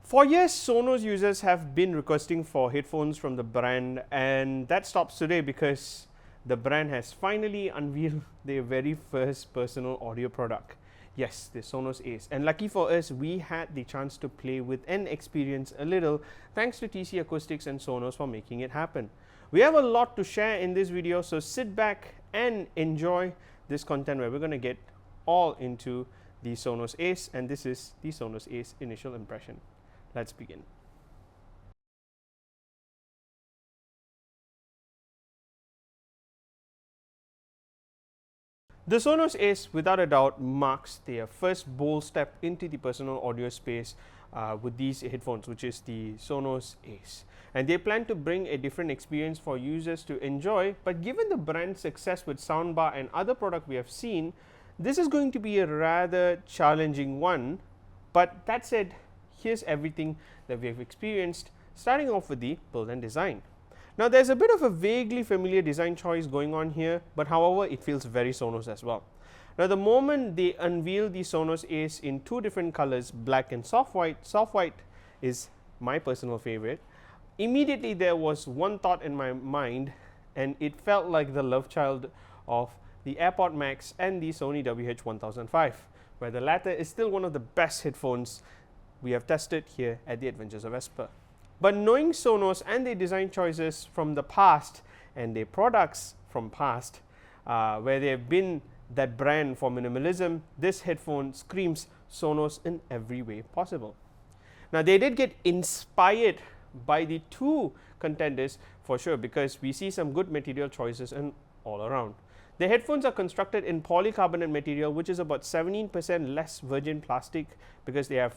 For years, Sonos users have been requesting for headphones from the brand, and that stops today because the brand has finally unveiled their very first personal audio product. Yes, the Sonos Ace. And lucky for us, we had the chance to play with and experience a little thanks to TC Acoustics and Sonos for making it happen. We have a lot to share in this video, so sit back and enjoy this content where we're going to get all into the Sonos Ace, and this is the Sonos Ace Initial Impression. Let's begin. The Sonos Ace, without a doubt, marks their first bold step into the personal audio space with these headphones, which is the Sonos Ace. And they plan to bring a different experience for users to enjoy, but given the brand's success with soundbar and other products we have seen, this is going to be a rather challenging one. But that said, here's everything that we have experienced, starting off with the build and design. Now, there's a bit of a vaguely familiar design choice going on here, but however, it feels very Sonos as well. Now, the moment they unveiled the Sonos Ace in two different colors, black and soft white is my personal favorite, immediately there was one thought in my mind, and it felt like the love child of the AirPod Max and the Sony WH-1005, where the latter is still one of the best headphones we have tested here at the Adventures of Vesper. But knowing Sonos and their design choices from the past and their products from past, where they have been that brand for minimalism, this headphone screams Sonos in every way possible. Now, they did get inspired by the two contenders for sure, because we see some good material choices and all around. The headphones are constructed in polycarbonate material, which is about 17% less virgin plastic, because they have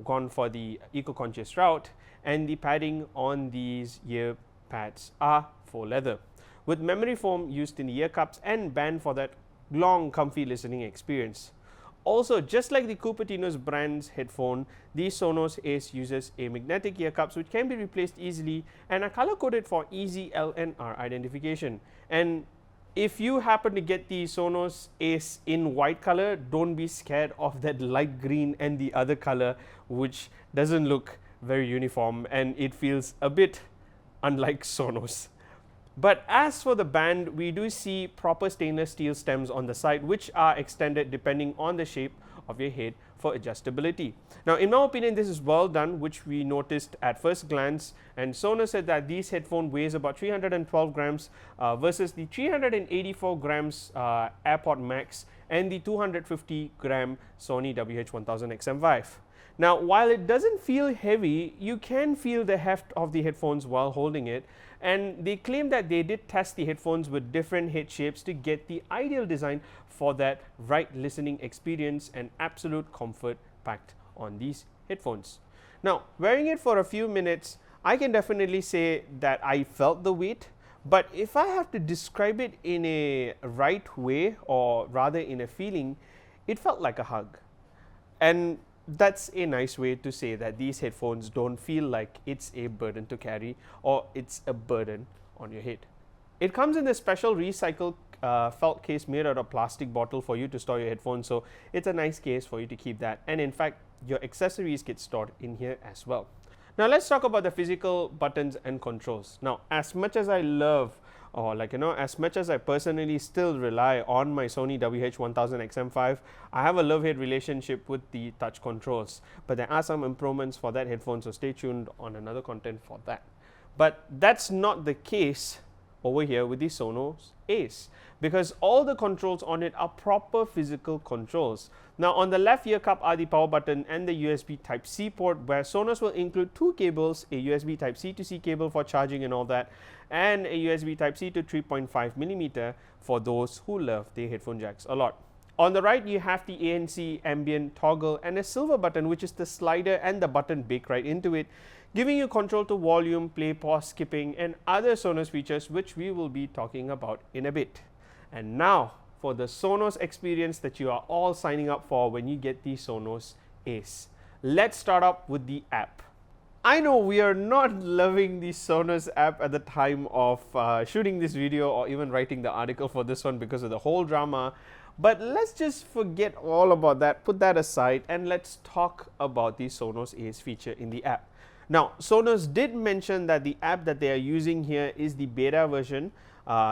gone for the eco-conscious route, and the padding on these ear pads are faux leather, with memory foam used in the ear cups and band for that long, comfy listening experience. Also, just like the Cupertino's brand's headphone, the Sonos Ace uses a magnetic ear cups which can be replaced easily and are color coded for easy L and R identification. And if you happen to get the Sonos Ace in white color, don't be scared of that light green and the other color, which doesn't look very uniform and it feels a bit unlike Sonos. But as for the band, we do see proper stainless steel stems on the side, which are extended depending on the shape of your head for adjustability. Now, in my opinion, this is well done, which we noticed at first glance, and Sonos said that these headphone weighs about 312 grams versus the 384 grams AirPod Max and the 250 gram Sony WH-1000XM5. Now, while it doesn't feel heavy, you can feel the heft of the headphones while holding it, and they claim that they did test the headphones with different head shapes to get the ideal design for that right listening experience and absolute comfort packed on these headphones. Now, wearing it for a few minutes, I can definitely say that I felt the weight, but if I have to describe it in a right way, or rather in a feeling, it felt like a hug. And that's a nice way to say that these headphones don't feel like it's a burden to carry or it's a burden on your head. It comes in this special recycled felt case made out of plastic bottle for you to store your headphones, so it's a nice case for you to keep that, and in fact your accessories get stored in here as well. Now, let's talk about the physical buttons and controls. Now, as much as I love, or as much as I personally still rely on my Sony WH-1000XM5, I have a love-hate relationship with the touch controls, but there are some improvements for that headphone, so stay tuned on another content for that. But that's not the case over here with the Sonos Ace, because all the controls on it are proper physical controls. Now, on the left ear cup are the power button and the USB Type-C port, where Sonos will include two cables, a USB Type-C to C cable for charging and all that, and a USB Type-C to 3.5mm for those who love their headphone jacks a lot. On the right, you have the ANC ambient toggle and a silver button, which is the slider and the button baked right into it, giving you control to volume, play, pause, skipping, and other Sonos features, which we will be talking about in a bit. And now for the Sonos experience that you are all signing up for when you get the Sonos Ace. Let's start up with the app. I know we are not loving the Sonos app at the time of shooting this video or even writing the article for this one because of the whole drama, But let's just forget all about that, put that aside, and let's talk about the Sonos Ace feature in the app. Now, Sonos did mention that the app that they are using here is the beta version,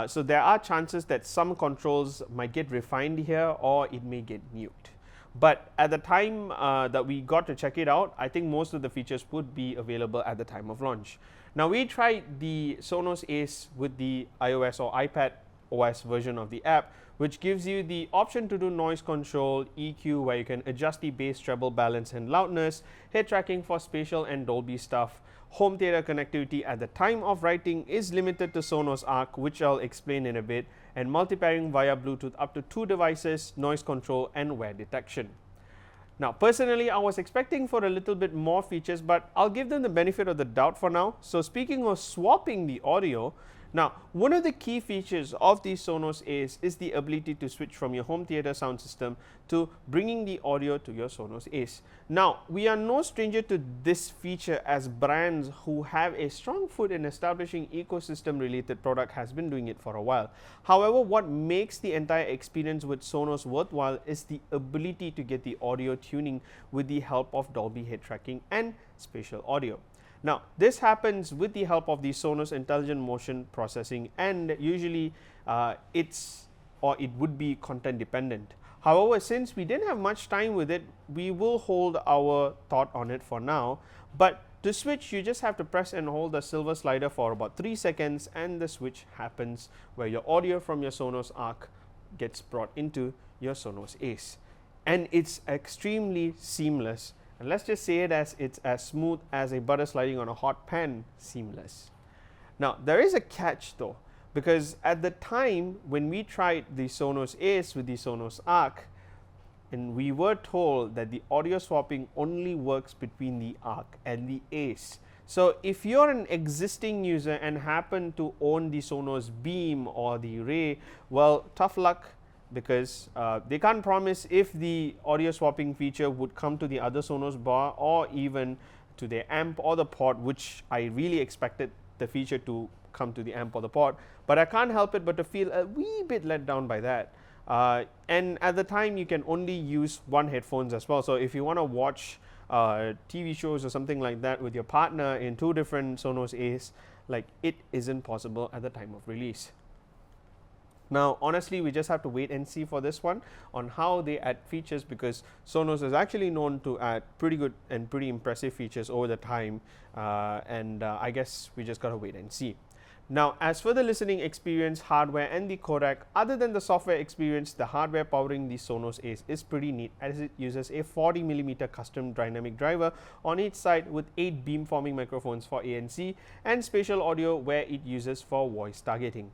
so there are chances that some controls might get refined here or it may get nuked. But at the time that we got to check it out, I think most of the features would be available at the time of launch. Now, we tried the Sonos Ace with the iOS or iPad OS version of the app, which gives you the option to do noise control, EQ, where you can adjust the bass, treble, balance and loudness, head tracking for spatial and Dolby stuff. Home theater connectivity at the time of writing is limited to Sonos Arc, which I'll explain in a bit, and multi-pairing via Bluetooth up to 2 devices, noise control and wear detection. Now, personally, I was expecting for a little bit more features, but I'll give them the benefit of the doubt for now. So speaking of swapping the audio, now, one of the key features of the Sonos Ace is the ability to switch from your home theater sound system to bringing the audio to your Sonos Ace. Now, we are no stranger to this feature, as brands who have a strong foot in establishing ecosystem related product has been doing it for a while. However, what makes the entire experience with Sonos worthwhile is the ability to get the audio tuning with the help of Dolby head tracking and spatial audio. Now, this happens with the help of the Sonos Intelligent Motion Processing, and usually it would be content dependent. However, since we didn't have much time with it, we will hold our thought on it for now. But to switch, you just have to press and hold the silver slider for about 3 seconds, and the switch happens where your audio from your Sonos Arc gets brought into your Sonos Ace. And it's extremely seamless. And let's just say it as it's as smooth as a butter sliding on a hot pan seamless. Now, there is a catch though, because at the time when we tried the Sonos Ace with the Sonos Arc, and we were told that the audio swapping only works between the Arc and the Ace. So if you're an existing user and happen to own the Sonos Beam or the Ray, well, tough luck, because they can't promise if the audio swapping feature would come to the other Sonos bar or even to their amp or the port, which I really expected the feature to come to the amp or the port, but I can't help it but to feel a wee bit let down by that. And at the time you can only use one headphones as well, so if you want to watch TV shows or something like that with your partner in 2 different Sonos Ace, like, it isn't possible at the time of release. Now, honestly, we just have to wait and see for this one on how they add features, because Sonos is actually known to add pretty good and pretty impressive features over the time, I guess we just gotta wait and see. Now, as for the listening experience, hardware and the codec, other than the software experience, the hardware powering the Sonos Ace is pretty neat, as it uses a 40mm custom dynamic driver on each side with 8 beamforming microphones for ANC and spatial audio where it uses for voice targeting.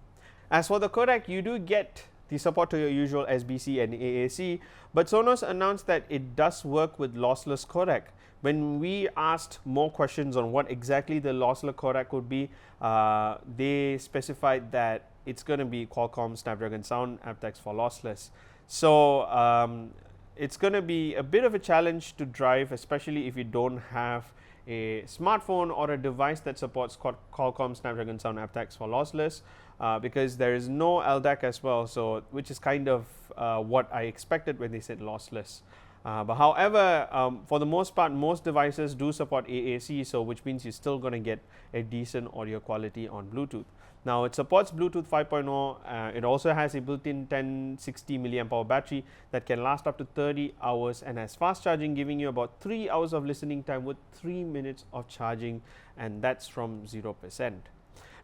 As for the codec, you do get the support to your usual SBC and AAC, but Sonos announced that it does work with lossless codec. When we asked more questions on what exactly the lossless codec would be, they specified that it's going to be Qualcomm Snapdragon Sound aptX for lossless. So it's going to be a bit of a challenge to drive, especially if you don't have a smartphone or a device that supports Qualcomm Snapdragon Sound aptX for lossless, because there is no LDAC as well, so which is kind of what I expected when they said lossless. But however, for the most part, most devices do support AAC, so which means you're still going to get a decent audio quality on Bluetooth. Now, it supports Bluetooth 5.0. It also has a built-in 1060 mAh battery that can last up to 30 hours and has fast charging, giving you about 3 hours of listening time with 3 minutes of charging, and that's from 0%.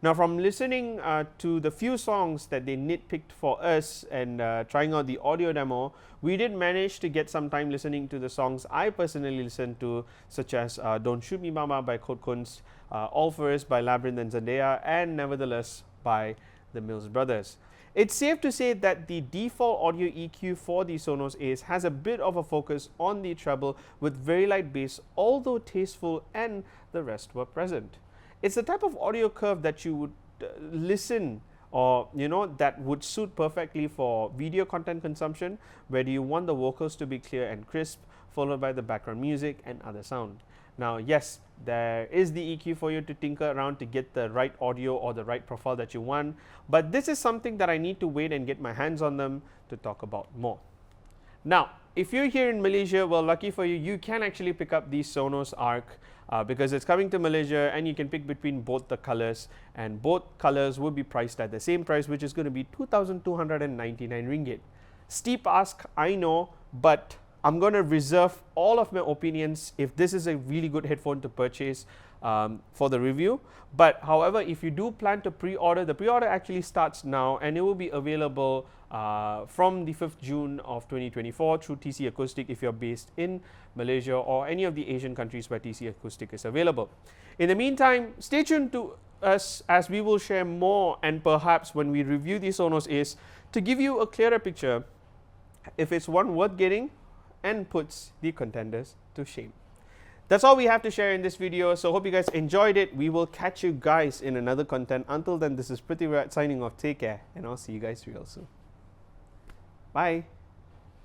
Now, from listening to the few songs that they nitpicked for us and trying out the audio demo, we did manage to get some time listening to the songs I personally listened to, such as Don't Shoot Me Mama by Code Kunst, All For Us by Labyrinth and Zendaya, and Nevertheless by the Mills Brothers. It's safe to say that the default audio EQ for the Sonos Ace has a bit of a focus on the treble with very light bass, although tasteful, and the rest were present. It's the type of audio curve that you would listen, or that would suit perfectly for video content consumption, where you want the vocals to be clear and crisp, followed by the background music and other sound. Now, yes, there is the EQ for you to tinker around to get the right audio or the right profile that you want, but this is something that I need to wait and get my hands on them to talk about more. Now, if you're here in Malaysia, well, lucky for you, you can actually pick up the Sonos Arc because it's coming to Malaysia, and you can pick between both the colors, and both colors will be priced at the same price, which is going to be 2,299 ringgit. Steep ask, I know, but I'm going to reserve all of my opinions if this is a really good headphone to purchase for the review. But however, if you do plan to pre-order, the pre-order actually starts now, and it will be available from the 5th June of 2024 through TC Acoustic if you're based in Malaysia or any of the Asian countries where TC Acoustic is available. In the meantime, stay tuned to us as we will share more, and perhaps when we review the Sonos Ace, to give you a clearer picture if it's one worth getting and puts the contenders to shame. That's all we have to share in this video, so hope you guys enjoyed it. We will catch you guys in another content. Until then, this is Pretty Rat signing off. Take care, and I'll see you guys real soon. Bye.